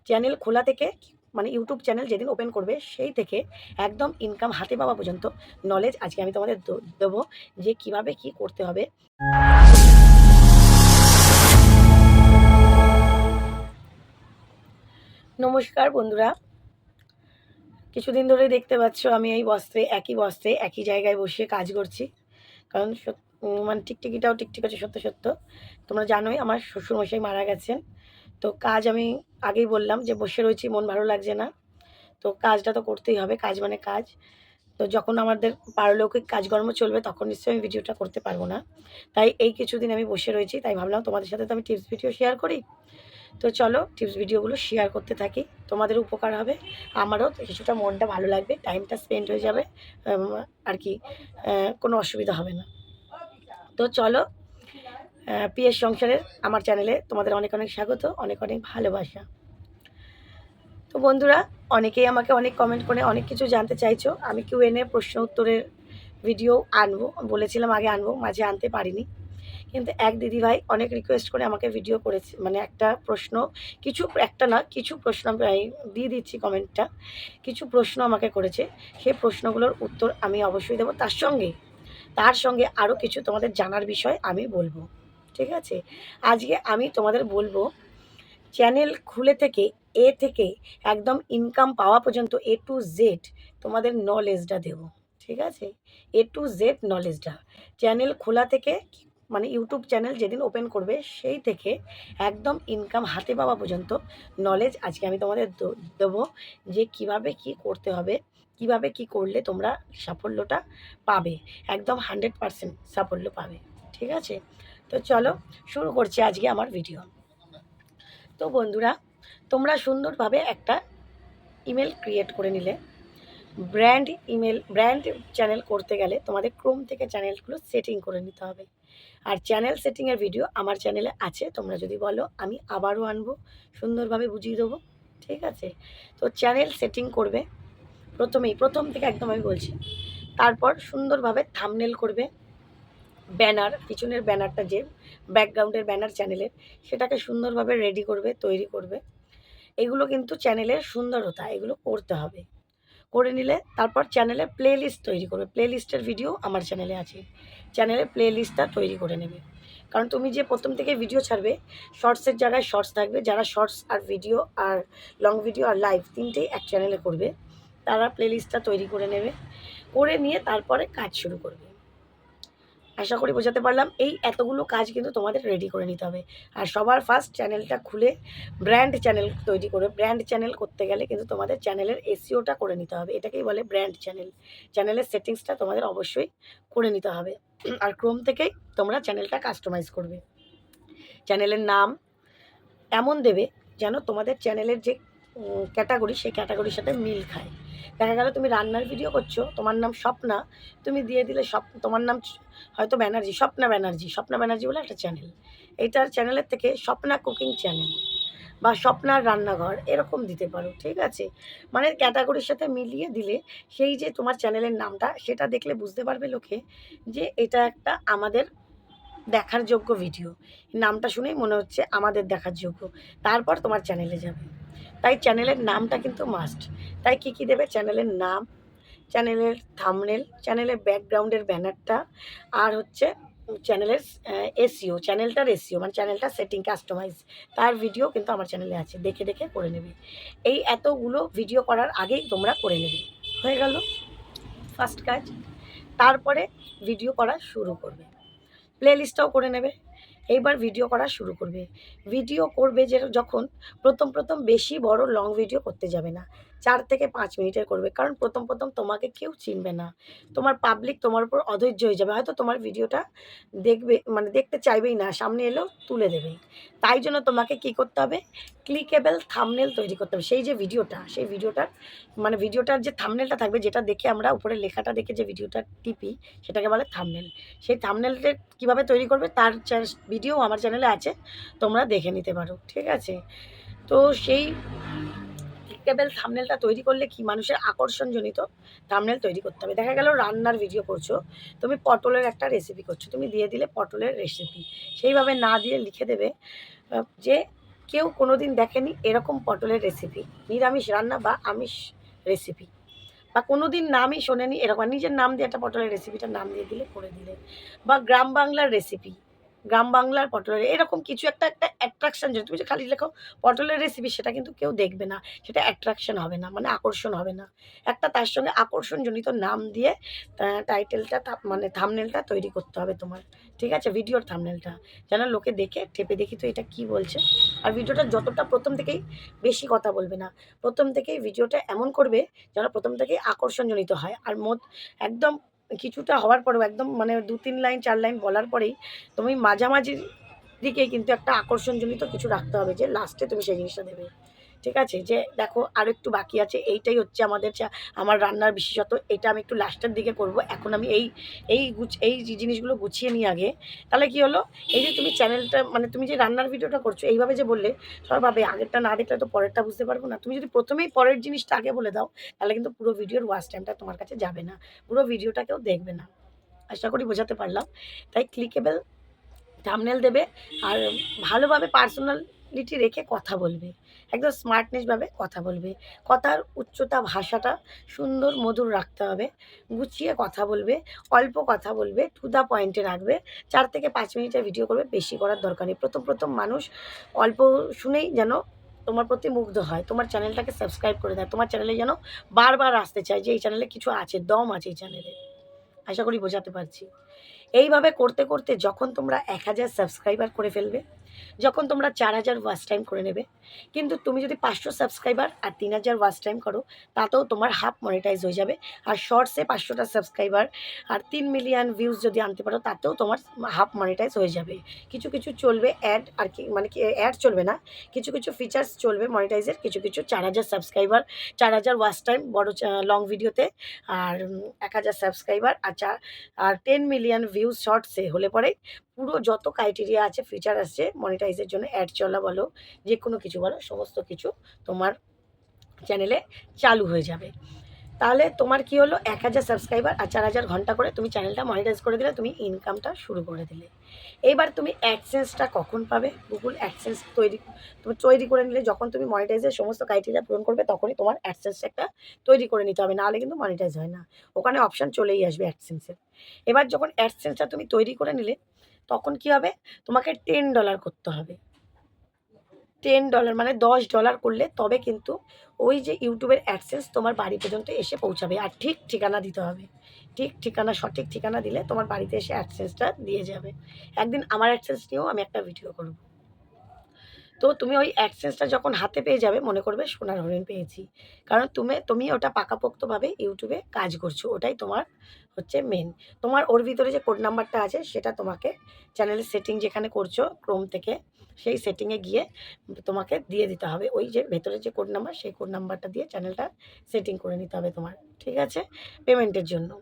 Channel খোলা থেকে মানে ইউটিউব চ্যানেল যেদিন ওপেন করবে সেই থেকে একদম ইনকাম হাতে পাওয়া পর্যন্ত নলেজ আজকে আমি তোমাদের দেবো যে কিভাবে কি করতে হবে। নমস্কার বন্ধুরা, কিছুদিন ধরে দেখতে পাচ্ছ আমি এই একই বস্ত্রে একই জায়গায় বসে কাজ করছি। কারণ মানে টিকটিকিটাও টিকটিক আছে সত্য সত্য। তোমরা জানোই আমার শ্বশুরমশাই মারা গেছেন। তো কাজ আমি আগেই বললাম যে বসে রয়েছি, মন ভালো লাগছে না। তো কাজটা তো করতেই হবে, কাজ মানে কাজ। তো যখন আমাদের পারলৌকিক কাজকর্ম চলবে তখন নিশ্চয়ই আমি ভিডিওটা করতে পারবো না। তাই এই কিছুদিন আমি বসে রয়েছি, তাই ভাবলাম তোমাদের সাথে তো আমি টিপস ভিডিও শেয়ার করি। তো চলো টিপস ভিডিওগুলো শেয়ার করতে থাকি, তোমাদের উপকার হবে, আমারও কিছুটা মনটা ভালো লাগবে, টাইমটা স্পেন্ড হয়ে যাবে আর কি, কোনো অসুবিধা হবে না। তো চলো, পিএস সংসারের আমার চ্যানেলে তোমাদের অনেক অনেক স্বাগত, অনেক অনেক ভালোবাসা। তো বন্ধুরা, অনেকেই আমাকে অনেক কমেন্ট করে অনেক কিছু জানতে চাইছো। আমি কিউএনএ প্রশ্ন উত্তরের ভিডিও আনবো বলেছিলাম, আগে আনবো, মাঝে আনতে পারিনি। কিন্তু এক দিদিভাই অনেক রিকোয়েস্ট করে আমাকে ভিডিও করেছে, মানে একটা প্রশ্ন, একটা না কিছু প্রশ্ন আমি দিয়ে দিচ্ছি কমেন্টটা। কিছু প্রশ্ন আমাকে করেছে, সেই প্রশ্নগুলোর উত্তর আমি অবশ্যই দেবো। তার সঙ্গে আরও কিছু তোমাদের জানার বিষয় আমি বলবো, ঠিক আছে? আজকে আমি তোমাদের বলবো চ্যানেল খুলে থেকে থেকে একদম ইনকাম পাওয়া পর্যন্ত টু জেড তোমাদের নলেজটা দেবো, ঠিক আছে? টু জেড নলেজটা চ্যানেল খোলা থেকে মানে ইউটিউব চ্যানেল যেদিন ওপেন করবে সেই থেকে একদম ইনকাম হাতে পাওয়া পর্যন্ত নলেজ আজকে আমি তোমাদের দেবো যে কিভাবে কি করতে হবে, কিভাবে কি করলে তোমরা সাফল্যটা পাবে, একদম 100% সাফল্য পাবে, ঠিক আছে? তো চলো শুরু করছি আজকে আমার ভিডিও। তো বন্ধুরা, তোমরা সুন্দরভাবে একটা ইমেল ক্রিয়েট করে নিলে। ব্র্যান্ড চ্যানেল করতে গেলে তোমাদের ক্রোম থেকে চ্যানেলগুলো সেটিং করে নিতে হবে। আর চ্যানেল সেটিংয়ের ভিডিও আমার চ্যানেলে আছে, তোমরা যদি বলো আমি আবারও আনবো, সুন্দরভাবে বুঝিয়ে দেবো, ঠিক আছে? তো চ্যানেল সেটিং করবে প্রথম থেকে একদম আমি বলছি। তারপর সুন্দরভাবে থাম্বনেল করবে, ব্যানার, পিছনের ব্যানারটা যে ব্যাকগ্রাউন্ডের ব্যানার চ্যানেলের, সেটাকে সুন্দরভাবে রেডি করবে, তৈরি করবে। এগুলো কিন্তু চ্যানেলের সুন্দরতা, এগুলো করতে হবে। করে নিলে তারপর চ্যানেলে প্লে লিস্ট তৈরি করবে। প্লে লিস্টের ভিডিও আমার চ্যানেলে আছে, চ্যানেলে প্লে লিস্টটা তৈরি করে নেবে। কারণ তুমি যে প্রথম থেকে ভিডিও ছাড়বে, শর্টসের জায়গায় শর্টস থাকবে। যারা শর্টস আর ভিডিও আর লং ভিডিও আর লাইভ তিনটেই এক চ্যানেলে করবে, তারা প্লে লিস্টটা তৈরি করে নেবে। করে নিয়ে তারপরে কাজ শুরু করবে। আশা করি বোঝাতে পারলাম। এই এতগুলো কাজ কিন্তু তোমাদের রেডি করে নিতে হবে। আর সবার ফার্স্ট চ্যানেলটা খুলে ব্র্যান্ড চ্যানেল তৈরি করে, ব্র্যান্ড চ্যানেল করতে গেলে কিন্তু তোমাদের চ্যানেলের এসইওটা করে নিতে হবে। এটাকেই বলে ব্র্যান্ড চ্যানেল। চ্যানেলের সেটিংসটা তোমাদের অবশ্যই করে নিতে হবে। আর ক্রোম থেকেই তোমরা চ্যানেলটা কাস্টমাইজ করবে। চ্যানেলের নাম এমন দেবে যেন তোমাদের চ্যানেলের যে ক্যাটাগরি, সেই ক্যাটাগরির সাথে মিল খায়। দেখা গেল তুমি রান্নার ভিডিও করছো, তোমার নাম স্বপ্না, তুমি দিয়ে দিলে তোমার নাম হয়তো ব্যানার্জি, স্বপ্না ব্যানার্জি বলে একটা চ্যানেল। এইটার চ্যানেলের থেকে স্বপ্না কুকিং চ্যানেল বা স্বপ্নার রান্নাঘর এরকম দিতে পারো, ঠিক আছে? মানে ক্যাটাগরির সাথে মিলিয়ে দিলে সেই যে তোমার চ্যানেলের নামটা, সেটা দেখলে বুঝতে পারবে লোকে যে এটা একটা আমাদের দেখার যোগ্য ভিডিও। নামটা শুনেই মনে হচ্ছে আমাদের দেখার যোগ্য। তারপর তোমার চ্যানেলে যাবে। তাই চ্যানেলের নামটা কিন্তু মাস্ট। তাই কী কী দেবে? চ্যানেলের নাম, চ্যানেলের থাম্বনেল, চ্যানেলের ব্যাকগ্রাউন্ডের ব্যানারটা, আর হচ্ছে চ্যানেলের চ্যানেলটার এসইও মানে চ্যানেলটা সেটিং কাস্টমাইজ, তার ভিডিও কিন্তু আমার চ্যানেলে আছে, দেখে দেখে করে নেবে। এই এতগুলো ভিডিও করার আগেই তোমরা করে নেবে। হয়ে গেল ফার্স্ট কাজ। তারপরে ভিডিও করা শুরু করবে, প্লে লিস্টটাও করে নেবে। এইবার ভিডিও করা শুরু করবে। ভিডিও করবে যে যখন প্রথম বেশি বড় লং ভিডিও করতে যাবে না। ৪ থেকে ৫ মিনিটের করবে। কারণ প্রথম তোমাকে কেউ চিনবে না। তোমার পাবলিক তোমার উপর অধৈর্য হয়ে যাবে। হয়তো তোমার ভিডিওটা দেখবে, মানে দেখতে চাইবেই না, সামনে এলেও তুলে দেবে। তাই জন্য তোমাকে কি করতে হবে? ক্লিকেবল থাম্বনেল তৈরি করতে হবে। সেই যে ভিডিওটা, সেই ভিডিওটার যে থাম্বনেলটা থাকবে, যেটা দেখে আমরা উপরে লেখাটা দেখে যে ভিডিওটা টিপি, সেটাকে বলে থাম্বনেল। সেই থাম্বনেলটা কীভাবে তৈরি করবে তার ভিডিও আমার চ্যানেলে আছে, তোমরা দেখে নিতে পারো, ঠিক আছে? তো সেই ক্লিকেবল থাম্বনেলটা তৈরি করলে কি, মানুষের আকর্ষণজনিত থাম্বনেল তৈরি করতে হবে। দেখা গেল রান্নার ভিডিও করছো, তুমি পটলের একটা রেসিপি করছো, তুমি দিয়ে দিলে পটলের রেসিপি। সেইভাবে না দিয়ে লিখে দেবে যে কেউ কোনোদিন দেখেনি এরকম পটলের রেসিপি, নিরামিষ রান্না বা আমিষ রেসিপি, বা কোনোদিন নামই শোনেনি এরকম। নিজের নাম দিয়ে একটা পটলের রেসিপিটার নাম দিয়ে দিলে, করে দিলে, বা গ্রাম বাংলার রেসিপি, গ্রাম বাংলার পটলের এরকম কিছু একটা অ্যাট্রাকশন, যদি তুমি যে খালি লেখো পটলের রেসিপি, সেটা কিন্তু কেউ দেখবে না, সেটা অ্যাট্রাকশন হবে না, মানে আকর্ষণ হবে না। একটা তার সঙ্গে আকর্ষণজনিত নাম দিয়ে টাইটেলটা মানে থাম্বনেলটা তৈরি করতে হবে তোমার, ঠিক আছে, ভিডিওর থাম্বনেলটা, যেন লোকে দেখে টেপে দেখি তো এটা কি বলছে। আর ভিডিওটা যতটা প্রথম থেকেই বেশি কথা বলবে না, প্রথম থেকেই ভিডিওটা এমন করবে যেন প্রথম থেকেই আকর্ষণজনিত হয়। আর একদম কিছুটা হওয়ার পরেও, একদম মানে ২-৩ লাইন ৪ লাইন বলার পরেই তুমি মাঝামাঝির দিকে কিন্তু একটা আকর্ষণজনিত কিছু রাখতে হবে, যে লাস্টে তুমি সেই জিনিসটা দেবে। ঠিক আছে? যে দেখো আরো একটু বাকি আছে। এইটাই হচ্ছে আমার রান্নার বিশেষত্ব। এটা আমি একটু লাস্টের দিকে করব। এখন আমি এই জিনিসগুলো গুছিয়ে নিই আগে। তাহলে কি হলো? এই যে তুমি চ্যানেলটা, মানে তুমি যে রান্নার ভিডিওটা করছো এইভাবে যে বললে, সবাই ভাবে আগেরটা না দেখলে তো পরেরটা বুঝতে পারবো না। তুমি যদি প্রথমেই পরের জিনিসটা আগে বলে দাও, তাহলে কিন্তু পুরো ভিডিওর ওয়াচ টাইমটা তোমার কাছে যাবে না। পুরো ভিডিওটা কেউ দেখবে না। আশা করি বোঝাতে পারলাম। তাই ক্লিকেবল থাম্বনেল দেবে, আর ভালোভাবে পার্সোনালিটি রেখে কথা বলবে। একদম স্মার্টনেসভাবে কথা বলবে। কথার উচ্চতা, ভাষাটা সুন্দর মধুর রাখতে হবে। গুছিয়ে কথা বলবে, অল্প কথা বলবে, টু দ্য পয়েন্টে রাখবে। ৪ থেকে ৫ মিনিটের ভিডিও করবে, বেশি করার দরকার নেই। প্রথম মানুষ অল্প শুনেই যেন তোমার প্রতি মুগ্ধ হয়। তোমার চ্যানেলটাকে সাবস্ক্রাইব করে দেয়। তোমার চ্যানেলে যেন বারবার আসতে চায়, যে এই চ্যানেলে কিছু আছে, দম আছে এই চ্যানেলে। আশা করি বোঝাতে পারছি। এইভাবে করতে করতে যখন তোমরা ১,০০০ সাবস্ক্রাইবার করে ফেলবে, যখন তোমরা ৪,০০০ ওয়াচ টাইম করে নেবে, কিন্তু তুমি যদি ৫০০ সাবস্ক্রাইবার আর ৩,০০০ ওয়াচ টাইম করো, তাতেও তোমার হাফ মনিটাইজ হয়ে যাবে। আর শর্টসে ৫০০টা সাবস্ক্রাইবার আর ৩ মিলিয়ন ভিউজ যদি আনতে পারো, তাতেও তোমার হাফ মনিটাইজ হয়ে যাবে। কিছু চলবে অ্যাড, আর কি মানে কি অ্যাড চলবে না, কিছু ফিচার্স চলবে মনিটাইজের, কিছু ৪,০০০ সাবস্ক্রাইবার, ৪,০০০ ওয়াচ টাইম বড় লং ভিডিওতে, আর ১,০০০ সাবস্ক্রাইবার আর 10 মিলিয়ন ভিউজ শর্টসে হলে পরে পুরো যত ক্রাইটেরিয়া আছে, ফিচার আসছে মনিটাইজের জন্য, অ্যাড চলা বলো, যে কোনো কিছু বলো, সমস্ত কিছু তোমার চ্যানেলে চালু হয়ে যাবে। তাহলে তোমার কি হলো, ১,০০০ সাবস্ক্রাইবার আর ৪,০০০ ঘন্টা করে তুমি চ্যানেলটা মনিটাইজ করে দিলে, তুমি ইনকামটা শুরু করে দিলে। এবার তুমি অ্যাডসেন্সটা কখন পাবে? গুগল অ্যাডসেন্স তুমি তৈরি করে নিলে, যখন তুমি মনিটাইজের সমস্ত ক্রাইটেরিয়া পূরণ করবে, তখনই তোমার অ্যাডসেন্স একটা তৈরি করে নিতে হবে, নাহলে কিন্তু মনিটাইজ হয় না। ওখানে অপশান চলেই আসবে অ্যাডসেন্সের। এবার যখন অ্যাডসেন্সটা তুমি তৈরি করে নিলে, তখন কি হবে? তোমাকে $10 করতে হবে। $10 মানে $10 করলে তবে কিন্তু ওই যে ইউটিউবের অ্যাডসেন্স তোমার বাড়ি পর্যন্ত এসে পৌঁছাবে। আর ঠিক ঠিকানা দিতে হবে। ঠিক ঠিকানা, সঠিক ঠিকানা দিলে তোমার বাড়িতে এসে অ্যাডসেন্সটা দিয়ে যাবে। একদিন আমার অ্যাডসেন্স নিয়েও আমি একটা ভিডিও করব। তো তুমি ওই অ্যাডসেন্সটা যখন হাতে পেয়ে যাবে, মনে করবে সোনার হরিণ পেয়েছি। কারণ তুমি ওটা পাকাপোক্তভাবে ইউটিউবে কাজ করছো। ওটাই তোমার হচ্ছে মেন। তোমার ওর ভিতরে যে কোড নাম্বারটা আছে, সেটা তোমাকে চ্যানেলের সেটিং যেখানে করছো ক্রোম থেকে, সেই সেটিংয়ে গিয়ে তোমাকে দিয়ে দিতে হবে। ওই যে ভেতরে যে কোড নাম্বার, সেই কোড নাম্বারটা দিয়ে চ্যানেলটা সেটিং করে নিতে হবে তোমার। ঠিক আছে? পেমেন্টের জন্য।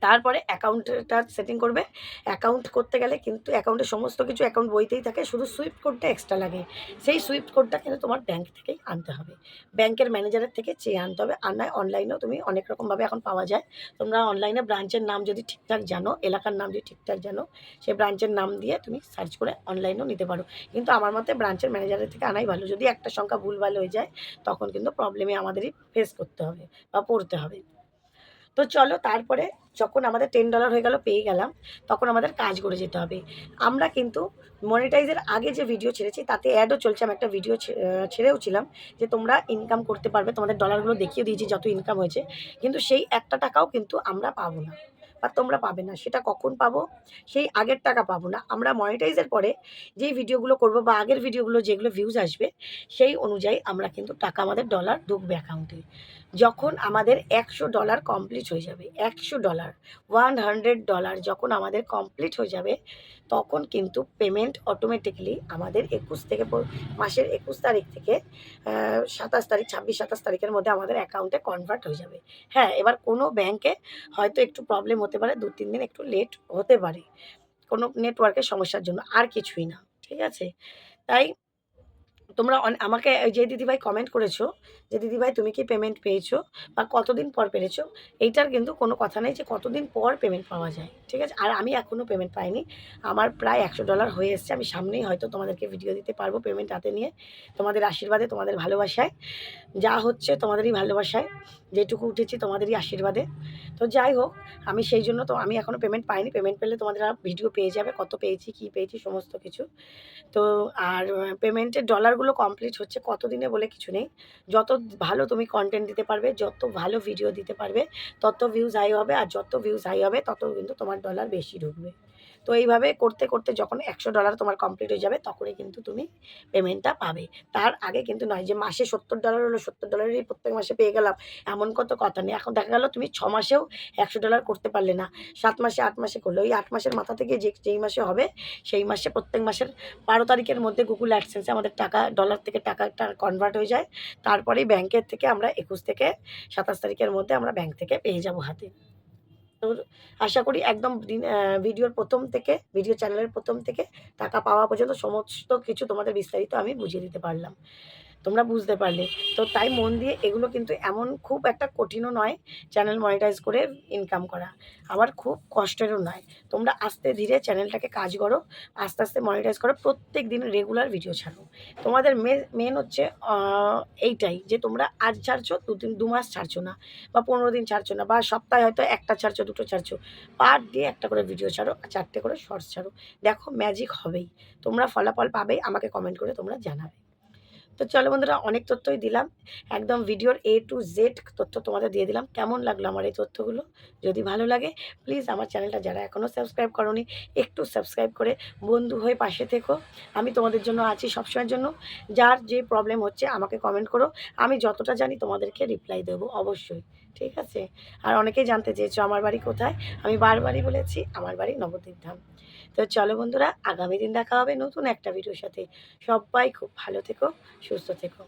তারপরে অ্যাকাউন্টটা সেটিং করবে। অ্যাকাউন্ট করতে গেলে কিন্তু অ্যাকাউন্টের সমস্ত কিছু অ্যাকাউন্ট বইতেই থাকে, শুধু সুইফট কোডটা এক্সট্রা লাগে। সেই সুইফট কোডটা কিন্তু তোমার ব্যাংক থেকেই আনতে হবে। ব্যাংকের ম্যানেজারের থেকে চেয়ে আনতে হবে। আর নয় অনলাইনেও তুমি অনেক রকমভাবে এখন পাওয়া যায়। তোমরা অনলাইনে ব্রাঞ্চের নাম যদি ঠিকঠাক জানো, এলাকার নাম যদি ঠিকঠাক জানো, সেই ব্রাঞ্চের নাম দিয়ে তুমি সার্চ করে অনলাইনেও নিতে পারো। কিন্তু আমার মতে ব্রাঞ্চের ম্যানেজারের থেকে আনাই ভালো। যদি একটা সংখ্যা ভুলভাল হয়ে যায়, তখন কিন্তু প্রবলেমে আমাদেরই ফেস করতে হবে বা পড়তে হবে। তো চলো, তারপরে যখন আমাদের $10 হয়ে গেল, পেয়ে গেলাম, তখন আমাদের কাজ করে যেতে হবে। আমরা কিন্তু মনিটাইজের আগে যে ভিডিও ছেড়েছি, তাতে অ্যাডও চলছে। আমি একটা ভিডিও ছেড়েও ছিলাম, যে তোমরা ইনকাম করতে পারবে, তোমাদের ডলারগুলো দেখিয়ে দিয়েছি যত ইনকাম হয়েছে। কিন্তু সেই একটা টাকাও কিন্তু আমরা পাবো না, বা তোমরা পাবে না। সেটা কখন পাবো? সেই আগের টাকা পাবো না। আমরা মনিটাইজের পরে যেই ভিডিওগুলো করবো, বা আগের ভিডিওগুলো যেগুলো ভিউজ আসবে, সেই অনুযায়ী আমরা কিন্তু টাকা, আমাদের ডলার ঢুকবে অ্যাকাউন্টে। যখন আমাদের $100 কমপ্লিট হয়ে যাবে, $100, $100 যখন আমাদের কমপ্লিট হয়ে যাবে, তখন কিন্তু পেমেন্ট অটোমেটিক্যালি আমাদের মাসের 21 তারিখ থেকে 27 তারিখ, 26-27 তারিখের মধ্যে আমাদের অ্যাকাউন্টে কনভার্ট হয়ে যাবে। হ্যাঁ, এবার কোনো ব্যাংকে হয়তো একটু প্রবলেম হতে পারে, 2-3 দিন একটু লেট হতে পারে, কোনো নেটওয়ার্কের সমস্যার জন্য, আর কিছুই না। ঠিক আছে? তাই তোমরা আমাকে যে দিদিভাই কমেন্ট করেছো যে দিদিভাই তুমি কি পেমেন্ট পেয়েছো বা কতদিন পর পেরেছো, এইটার কিন্তু কোনো কথা নেই যে কতদিন পর পেমেন্ট পাওয়া যায়, ঠিক আছে? আর আমি এখনও পেমেন্ট পাইনি। আমার প্রায় $100 হয়ে এসছে। আমি সামনেই হয়তো তোমাদেরকে ভিডিও দিতে পারবো পেমেন্ট হাতে নিয়ে। তোমাদের আশীর্বাদে, তোমাদের ভালোবাসায়, যা হচ্ছে তোমাদেরই ভালোবাসায়, যেটুকু উঠেছি তোমাদেরই আশীর্বাদে। তো যাই হোক, আমি সেই জন্য তো আমি এখনও পেমেন্ট পাইনি। পেমেন্ট পেলে তোমাদের ভিডিও পেয়ে যাবে, কত পেয়েছি, কী পেয়েছি সমস্ত কিছু। তো আর পেমেন্টের ডলারগুলো কমপ্লিট হচ্ছে কতদিনে বলে কিছু নেই। যত ভালো তুমি কনটেন্ট দিতে পারবে, যত ভালো ভিডিও দিতে পারবে, তত ভিউজ হাই হবে, আর যত ভিউজ হাই হবে তত কিন্তু তোমার ডলার বেশি ঢুকবে। তো এইভাবে করতে করতে যখন $100 তোমার কমপ্লিট হয়ে যাবে তখনই কিন্তু তুমি পেমেন্টটা পাবে। তার আগে কিন্তু নয় যে মাসে $70 হলো, $70 প্রত্যেক মাসে পেয়ে গেলাম, এমন কত কথা নেই। এখন দেখা গেল তুমি 6 মাসেও $100 করতে পারলে না, 7 মাসে 8 মাসে করলে, ওই 8 মাসের মাথা থেকে যেই মাসে হবে সেই মাসে প্রত্যেক মাসের 12 তারিখের মধ্যে গুগল অ্যাডসেন্সে আমাদের টাকা, ডলার থেকে টাকাটা কনভার্ট হয়ে যায়। তারপরেই ব্যাংকের থেকে আমরা 21 থেকে 27 তারিখের মধ্যে আমরা ব্যাংক থেকে পেয়ে যাব হাতে। তো আশা করি একদম ভিডিওর ১ম থেকে, ভিডিও চ্যানেলের ১ম থেকে টাকা পাওয়া পর্যন্ত সমস্ত কিছু তোমাদের বিস্তারিত আমি বুঝিয়ে দিতে পারলাম। তোমরা বুঝতে পারলে। তো তাই মন দিয়ে, এগুলো কিন্তু এমন খুব একটা কঠিনও নয় চ্যানেল মনিটাইজ করে ইনকাম করা। আবার খুব কষ্টেরও নয়। তোমরা আস্তে ধীরে চ্যানেলটাকে কাজ করো, আস্তে আস্তে মনিটাইজ করো, প্রত্যেক দিন রেগুলার ভিডিও ছাড়ো। তোমাদের মেন হচ্ছে এইটাই যে তোমরা আজ ছাড়ছো, ২ মাস ছাড়ছো না, বা ১৫ দিন ছাড়ছো না, বা সপ্তাহে হয়তো ১টা ছাড়ছো, 2টো ছাড়ছো। পার ডে 1টা করে ভিডিও ছাড়ো, 4টে করে শর্টস ছাড়ো। দেখো ম্যাজিক হবেই। তোমরা ফলাফল পাবেই, আমাকে কমেন্ট করে তোমরা জানাবে। তো চলো বন্ধুরা, অনেক তথ্যই দিলাম। একদম ভিডিওর A to Z তথ্য তোমাদের দিয়ে দিলাম। কেমন লাগলো আমার এই তথ্যগুলো? যদি ভালো লাগে প্লিজ আমার চ্যানেলটা যারা এখনও সাবস্ক্রাইব করোনি, একটু সাবস্ক্রাইব করে বন্ধু হয়ে পাশে থেকো। আমি তোমাদের জন্য আছি সবসময়ের জন্য। যার যে প্রবলেম হচ্ছে আমাকে কমেন্ট করো। আমি যতটা জানি তোমাদেরকে রিপ্লাই দেবো অবশ্যই। ঠিক আছে? আর অনেকেই জানতে চেয়েছো আমার বাড়ি কোথায়? আমি বারবারই বলেছি আমার বাড়ি নবদ্বীপ ধাম। তো চলো বন্ধুরা, আগামী দিন দেখা হবে নতুন একটা ভিডিওর সাথে। সবাই খুব ভালো থেকো, সুস্থ থেকো।